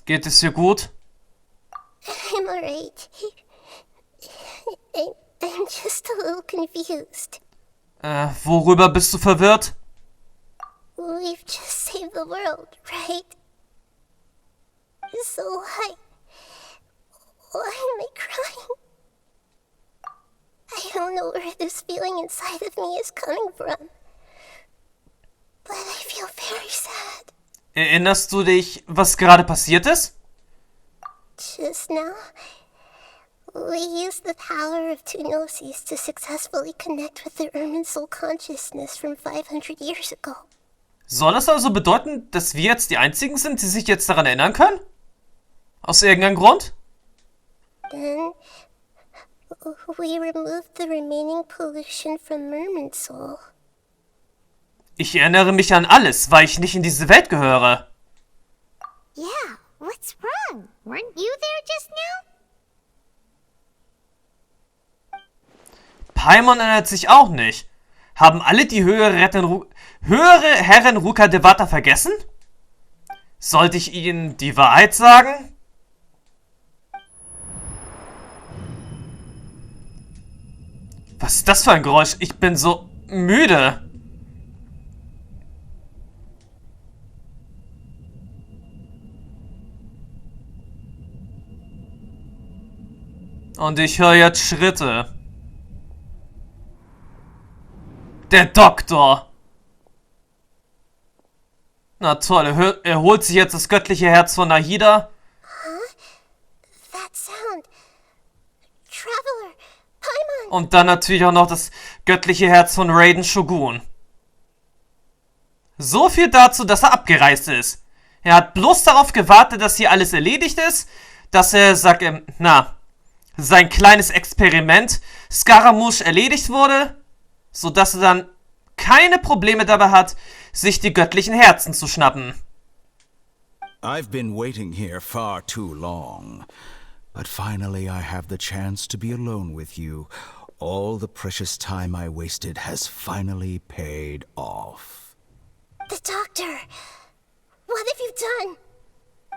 Geht es dir gut? I'm alright. I'm just a little confused. Worüber bist du verwirrt? We've just saved the world, right? So why am I crying? I don't know where this feeling inside of me is coming from. But I feel very sad. Erinnerst du dich, was gerade passiert ist? Just now, we used the power of two gnosis to successfully connect with the Irminsul consciousness from 500 years ago. Soll das also bedeuten, dass wir jetzt die Einzigen sind, die sich jetzt daran erinnern können? Aus irgendeinem Grund? Then, we removed the remaining pollution from Irminsul. Ich erinnere mich an alles, weil ich nicht in diese Welt gehöre. Yeah, what's wrong? Weren't you there just now? Paimon erinnert sich auch nicht. Haben alle die höhere Herren Ruka Devata vergessen? Sollte ich ihnen die Wahrheit sagen? Was ist das für ein Geräusch? Ich bin so müde. Und ich höre jetzt Schritte. Der Doktor. Na toll, er holt sich jetzt das göttliche Herz von Nahida. Huh? That sound. Traveler, Paimon. Und dann natürlich auch noch das göttliche Herz von Raiden Shogun. So viel dazu, dass er abgereist ist. Er hat bloß darauf gewartet, dass hier alles erledigt ist, dass er, sein kleines Experiment Scaramouche erledigt wurde, sodass er dann keine Probleme dabei hat, sich die göttlichen Herzen zu schnappen. I've been waiting here far too long, but finally I have the chance to be alone with you. All the precious time I wasted has finally paid off. The doctor. What have you done?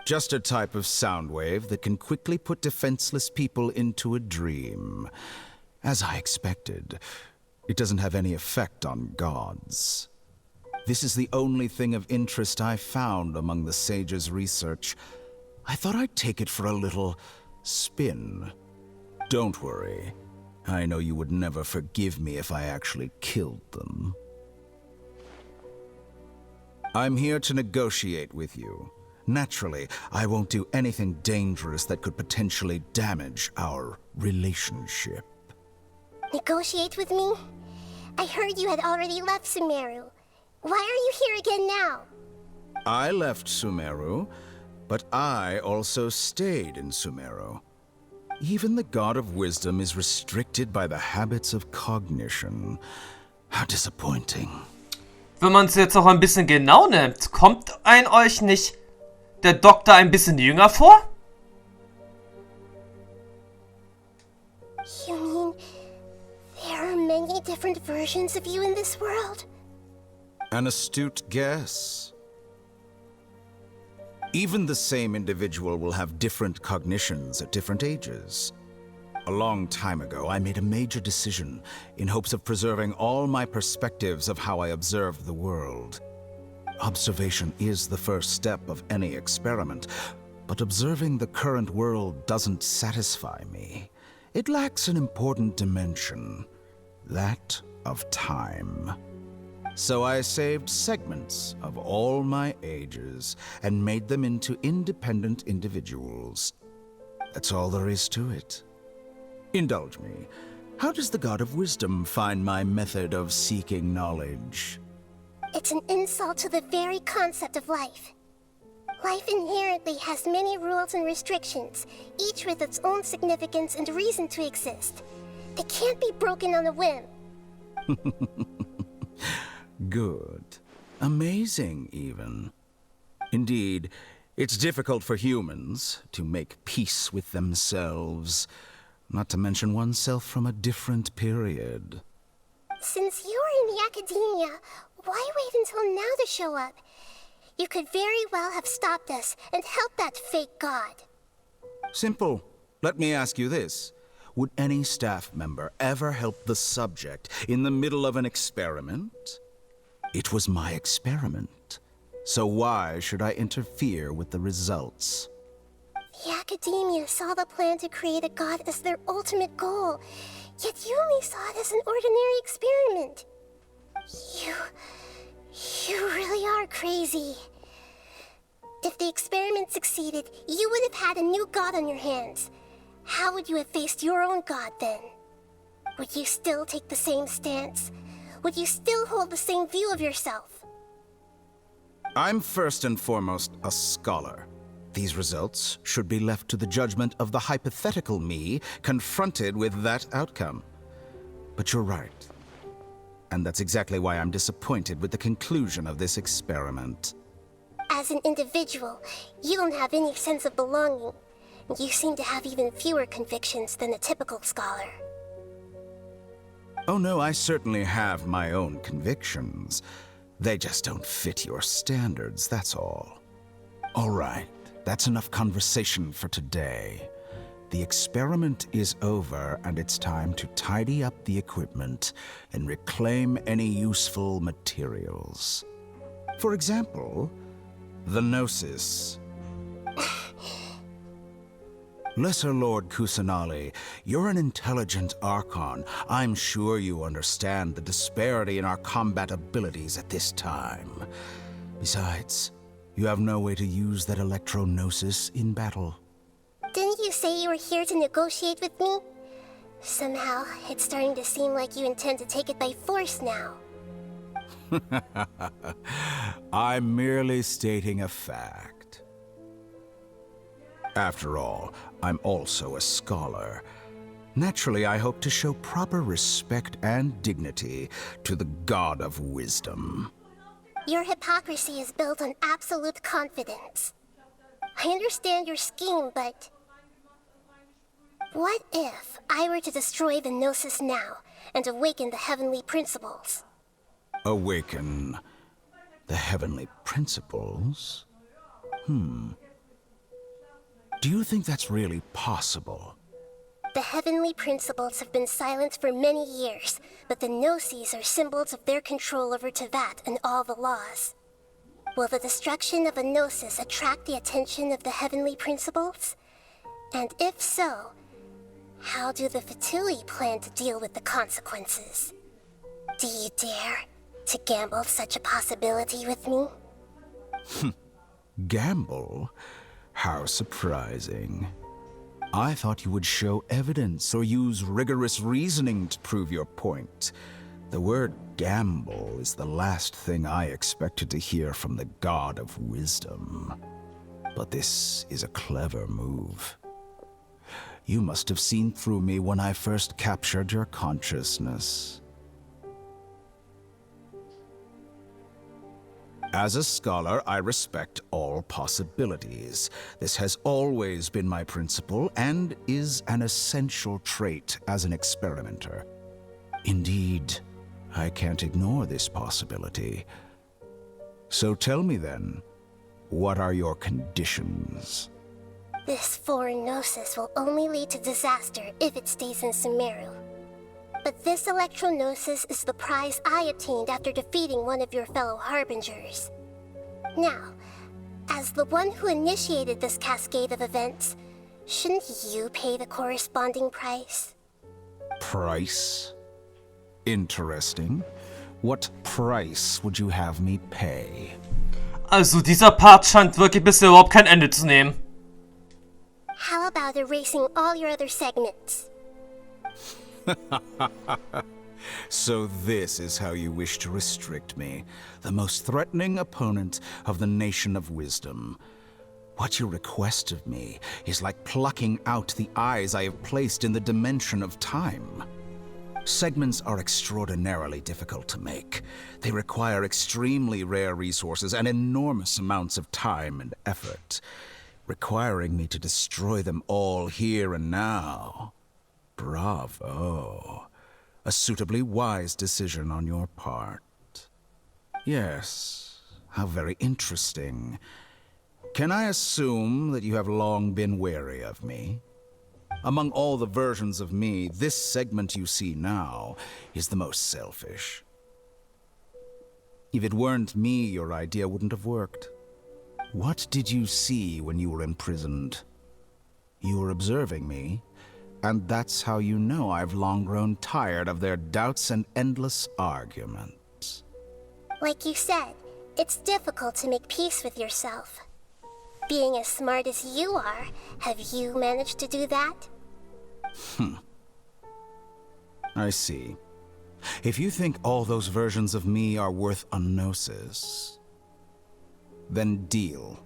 Just a type of sound wave that can quickly put defenseless people into a dream. As I expected, it doesn't have any effect on gods. This is the only thing of interest I found among the sage's research. I thought I'd take it for a little spin. Don't worry. I know you would never forgive me if I actually killed them. I'm here to negotiate with you. Naturally, I won't do anything dangerous that could potentially damage our relationship. Negotiate with me? I heard you had already left Sumeru. Why are you here again now? I left Sumeru, but I also stayed in Sumeru. Even the God of Wisdom is restricted by the habits of cognition. How disappointing. Wenn man es jetzt auch ein bisschen genau nimmt, kommt euch nicht der Doktor ein bisschen jünger vor? You mean there are many different versions of you in this world? An astute guess. Even the same individual will have different cognitions at different ages. A long time ago, I made a major decision in hopes of preserving all my perspectives of how I observed the world. Observation is the first step of any experiment, but observing the current world doesn't satisfy me. It lacks an important dimension, that of time. So I saved segments of all my ages and made them into independent individuals. That's all there is to it. Indulge me. How does the God of Wisdom find my method of seeking knowledge? It's an insult to the very concept of life. Life inherently has many rules and restrictions, each with its own significance and reason to exist. They can't be broken on a whim. Good. Amazing, even. Indeed, it's difficult for humans to make peace with themselves, not to mention oneself from a different period. Since you're in the academia, why wait until now to show up? You could very well have stopped us and helped that fake god. Simple. Let me ask you this. Would any staff member ever help the subject in the middle of an experiment? It was my experiment. So why should I interfere with the results? The academia saw the plan to create a god as their ultimate goal, yet you only saw it as an ordinary experiment. You really are crazy. If the experiment succeeded, you would have had a new god on your hands. How would you have faced your own god then? Would you still take the same stance? Would you still hold the same view of yourself? I'm first and foremost a scholar. These results should be left to the judgment of the hypothetical me confronted with that outcome. But you're right. And that's exactly why I'm disappointed with the conclusion of this experiment. As an individual, you don't have any sense of belonging. You seem to have even fewer convictions than a typical scholar. Oh no, I certainly have my own convictions. They just don't fit your standards, that's all. All right, that's enough conversation for today. The experiment is over, and it's time to tidy up the equipment and reclaim any useful materials. For example, the Gnosis. Lesser Lord Kusanali, you're an intelligent Archon. I'm sure you understand the disparity in our combat abilities at this time. Besides, you have no way to use that Electro-Gnosis in battle. Didn't you say you were here to negotiate with me? Somehow, it's starting to seem like you intend to take it by force now. I'm merely stating a fact. After all, I'm also a scholar. Naturally, I hope to show proper respect and dignity to the God of Wisdom. Your hypocrisy is built on absolute confidence. I understand your scheme, but... what if I were to destroy the Gnosis now and awaken the heavenly principles? Awaken the heavenly principles? Do you think that's really possible? The heavenly principles have been silent for many years, but the Gnosis are symbols of their control over Tevat and all the laws. Will the destruction of a Gnosis attract the attention of the heavenly principles? And if so, how do the Fatui plan to deal with the consequences? Do you dare to gamble such a possibility with me? Gamble? How surprising. I thought you would show evidence or use rigorous reasoning to prove your point. The word gamble is the last thing I expected to hear from the God of Wisdom. But this is a clever move. You must have seen through me when I first captured your consciousness. As a scholar, I respect all possibilities. This has always been my principle and is an essential trait as an experimenter. Indeed, I can't ignore this possibility. So tell me then, what are your conditions? This foreign Gnosis will only lead to disaster if it stays in Sumeru. But this Electro-Gnosis is the prize I obtained after defeating one of your fellow Harbingers. Now, as the one who initiated this cascade of events, shouldn't you pay the corresponding price? Price? Interesting. What price would you have me pay? Also, dieser Part scheint wirklich bisher überhaupt kein Ende zu nehmen. How about erasing all your other segments? So this is how you wish to restrict me, the most threatening opponent of the Nation of Wisdom. What you request of me is like plucking out the eyes I have placed in the dimension of time. Segments are extraordinarily difficult to make. They require extremely rare resources and enormous amounts of time and effort, requiring me to destroy them all here and now. Bravo. A suitably wise decision on your part. Yes, how very interesting. Can I assume that you have long been wary of me? Among all the versions of me, this segment you see now is the most selfish. If it weren't me, your idea wouldn't have worked. What did you see when you were imprisoned? You were observing me, and that's how you know I've long grown tired of their doubts and endless arguments. Like you said, it's difficult to make peace with yourself. Being as smart as you are, have you managed to do that? I see. If you think all those versions of me are worth a gnosis, then deal.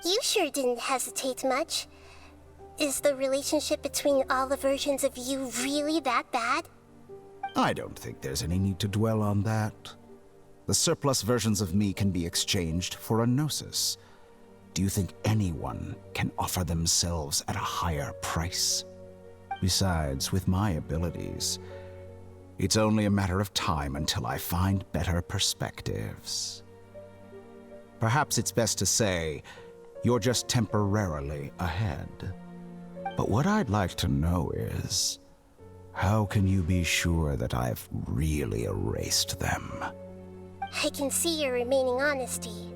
You sure didn't hesitate much. Is the relationship between all the versions of you really that bad? I don't think there's any need to dwell on that. The surplus versions of me can be exchanged for a gnosis. Do you think anyone can offer themselves at a higher price? Besides, with my abilities, it's only a matter of time until I find better perspectives. Perhaps it's best to say, you're just temporarily ahead. But what I'd like to know is, how can you be sure that I've really erased them? I can see your remaining honesty.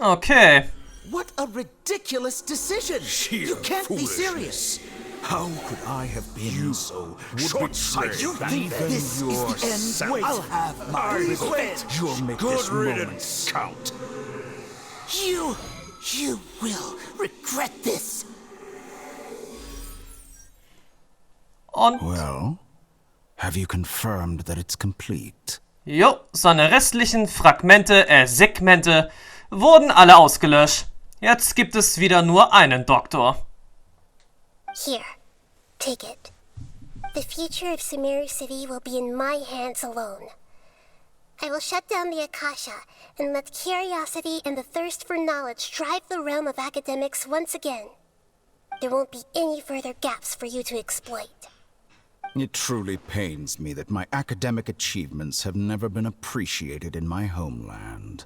Okay. What a ridiculous decision! You can't be serious! How could I have been so short-sighted? You think this is the end? I'll have my revenge! You'll make this moment count. You will regret this! Und Well, have you confirmed that it's complete? jo, seine restlichen Fragmente, Segmente wurden alle ausgelöscht. Jetzt gibt es wieder nur einen Doktor. Here, take it. The future of Sumeru City will be in my hands alone. I will shut down the Akasha and let curiosity and the thirst for knowledge drive the realm of academics once again. There won't be any further gaps for you to exploit. It truly pains me that my academic achievements have never been appreciated in my homeland.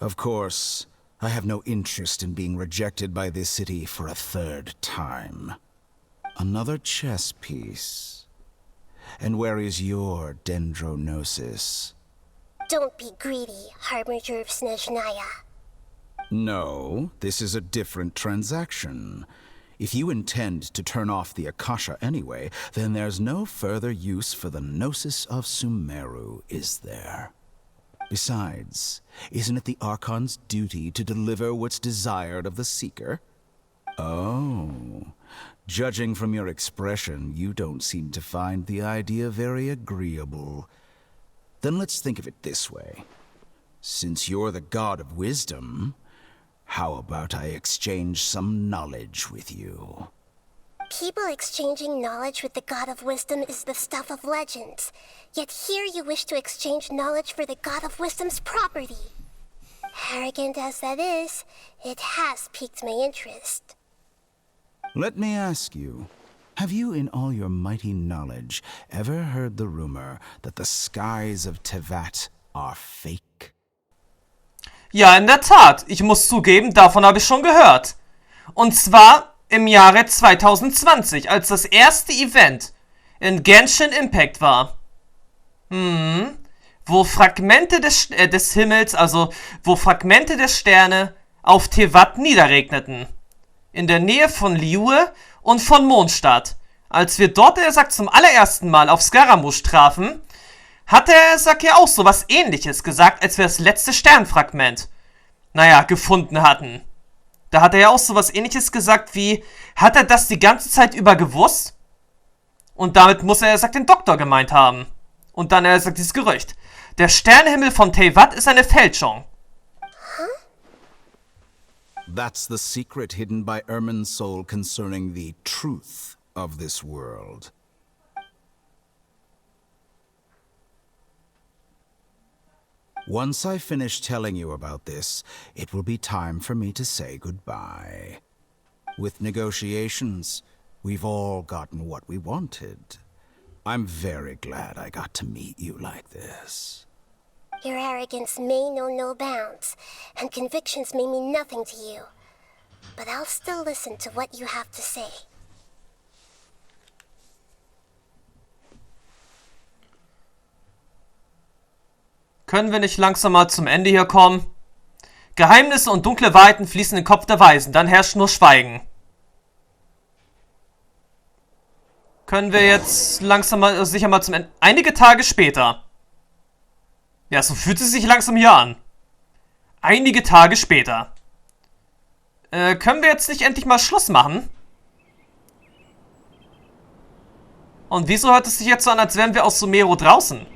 Of course, I have no interest in being rejected by this city for a third time. Another chess piece. And where is your dendronosis? Don't be greedy, Harbinger of Snezhnaya. No, this is a different transaction. If you intend to turn off the Akasha anyway, then there's no further use for the Gnosis of Sumeru, is there? Besides, isn't it the Archon's duty to deliver what's desired of the Seeker? Oh, judging from your expression, you don't seem to find the idea very agreeable. Then let's think of it this way. Since you're the god of wisdom, how about I exchange some knowledge with you? People exchanging knowledge with the God of Wisdom is the stuff of legends. Yet here you wish to exchange knowledge for the God of Wisdom's property. Arrogant as that is, it has piqued my interest. Let me ask you, have you in all your mighty knowledge ever heard the rumor that the skies of Tevat are fake? Ja, in der Tat. Ich muss zugeben, davon habe ich schon gehört. Und zwar im Jahre 2020, als das erste Event in Genshin Impact war. Wo Fragmente des Himmels, also wo Fragmente der Sterne auf Tevat niederregneten. In der Nähe von Liyue und von Mondstadt. Als wir dort, zum allerersten Mal auf Scaramouche trafen, hat der ja auch so was Ähnliches gesagt, als wir das letzte Sternfragment, gefunden hatten. Da hat er ja auch so was Ähnliches gesagt wie, hat er das die ganze Zeit über gewusst? Und damit muss er den Doktor gemeint haben. Und dann dieses Gerücht. Der Sternenhimmel von Tevat ist eine Fälschung. That's the secret hidden by Irminsul concerning the truth of this world. Once I finish telling you about this, it will be time for me to say goodbye. With negotiations, we've all gotten what we wanted. I'm very glad I got to meet you like this. Your arrogance may know no bounds, and convictions may mean nothing to you. But I'll still listen to what you have to say. Können wir nicht langsam mal zum Ende hier kommen? Geheimnisse und dunkle Wahrheiten fließen in den Kopf der Weisen, dann herrscht nur Schweigen. Können wir jetzt langsam mal, sicher mal zum Ende... Einige Tage später. Ja, so fühlt es sich langsam hier an. Einige Tage später. Können wir jetzt nicht endlich mal Schluss machen? Und wieso hört es sich jetzt so an, als wären wir aus Sumeru draußen?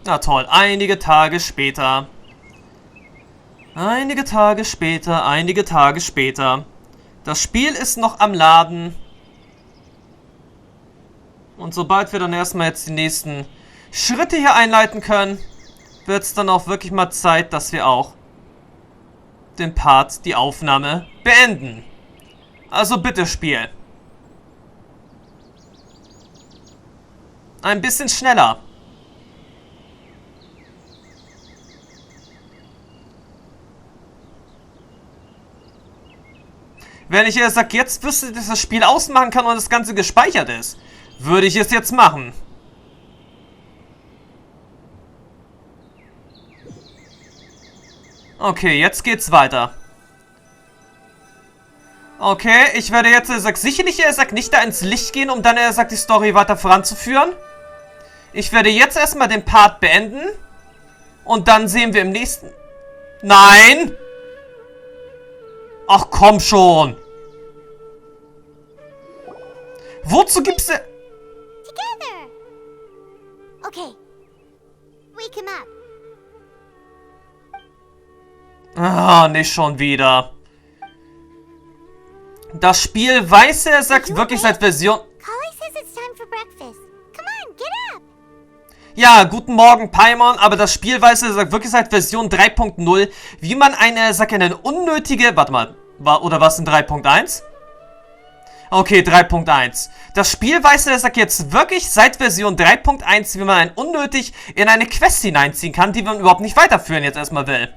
Na toll, einige Tage später. Einige Tage später, einige Tage später. Das Spiel ist noch am Laden. Und sobald wir dann erstmal jetzt die nächsten Schritte hier einleiten können, wird es dann auch wirklich mal Zeit, dass wir auch den Part, die Aufnahme, beenden. Also bitte, Spiel. Ein bisschen schneller. Wenn ich sage, jetzt wüsste, dass das Spiel ausmachen kann und das Ganze gespeichert ist, würde ich es jetzt machen. Okay, jetzt geht's weiter. Okay, ich werde jetzt, sicherlich, nicht da ins Licht gehen, um dann, die Story weiter voranzuführen. Ich werde jetzt erstmal den Part beenden. Und dann sehen wir im nächsten... Nein! Ach, komm schon! Wozu gibt's denn... Together! Okay. Wake him up. Ah, nicht schon wieder. Das Spiel weiß wirklich seit Version... Kali says it's time for breakfast. Come on, get up! Ja, guten Morgen, Paimon, aber das Spiel weiß wirklich seit Version 3.0, wie man eine unnötige... Warte mal, oder was in 3.1? Okay, 3.1. Das Spiel weiß jetzt wirklich seit Version 3.1, wie man ein unnötig in eine Quest hineinziehen kann, die man überhaupt nicht weiterführen jetzt erstmal will.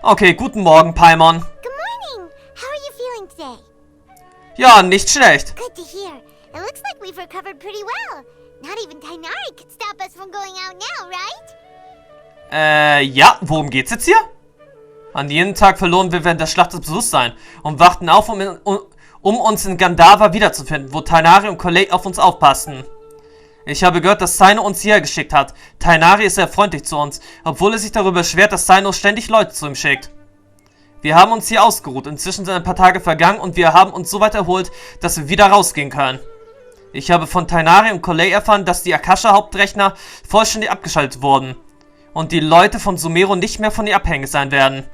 Okay, guten Morgen, Paimon. Good morning! How are you feeling today? Ja, nicht schlecht. Good to hear. It looks like we've recovered pretty well. Not even Tainari could stop us from going out now, right? Ja, worum geht's jetzt hier? An jenem Tag verloren wir während der Schlacht das Bewusstsein und wachten auf, um uns in Gandhara wiederzufinden, wo Tainari und Collei auf uns aufpassten. Ich habe gehört, dass Saino uns hierher geschickt hat. Tainari ist sehr freundlich zu uns, obwohl er sich darüber beschwert, dass Saino ständig Leute zu ihm schickt. Wir haben uns hier ausgeruht, inzwischen sind ein paar Tage vergangen und wir haben uns so weit erholt, dass wir wieder rausgehen können. Ich habe von Tainari und Collei erfahren, dass die Akasha-Hauptrechner vollständig abgeschaltet wurden und die Leute von Sumeru nicht mehr von ihr abhängig sein werden.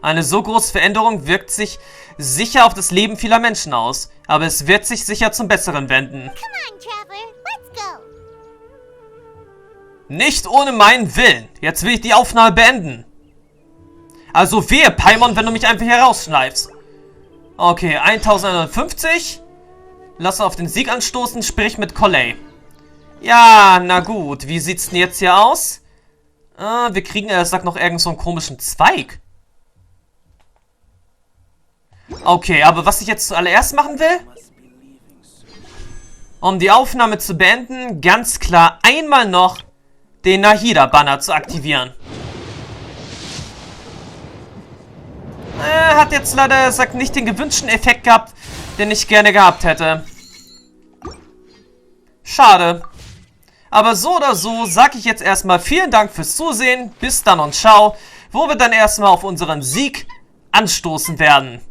Eine so große Veränderung wirkt sich sicher auf das Leben vieler Menschen aus, aber es wird sich sicher zum Besseren wenden. Come on, Traveler, let's go! Nicht ohne meinen Willen. Jetzt will ich die Aufnahme beenden. Also wehe, Paimon, wenn du mich einfach hier rausschneifst. Okay, 1150. Lass auf den Sieg anstoßen, sprich mit Collei. Ja, na gut. Wie sieht's denn jetzt hier aus? Wir kriegen, noch irgend so einen komischen Zweig. Okay, aber was ich jetzt zuallererst machen will, um die Aufnahme zu beenden, ganz klar einmal noch den Nahida-Banner zu aktivieren. Hat jetzt leider, nicht den gewünschten Effekt gehabt, den ich gerne gehabt hätte. Schade. Aber so oder so sage ich jetzt erstmal vielen Dank fürs Zusehen. Bis dann und ciao, wo wir dann erstmal auf unseren Sieg anstoßen werden.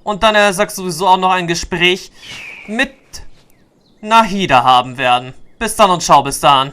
Und dann sowieso auch noch ein Gespräch mit Nahida haben werden. Bis dann und ciao, bis dann.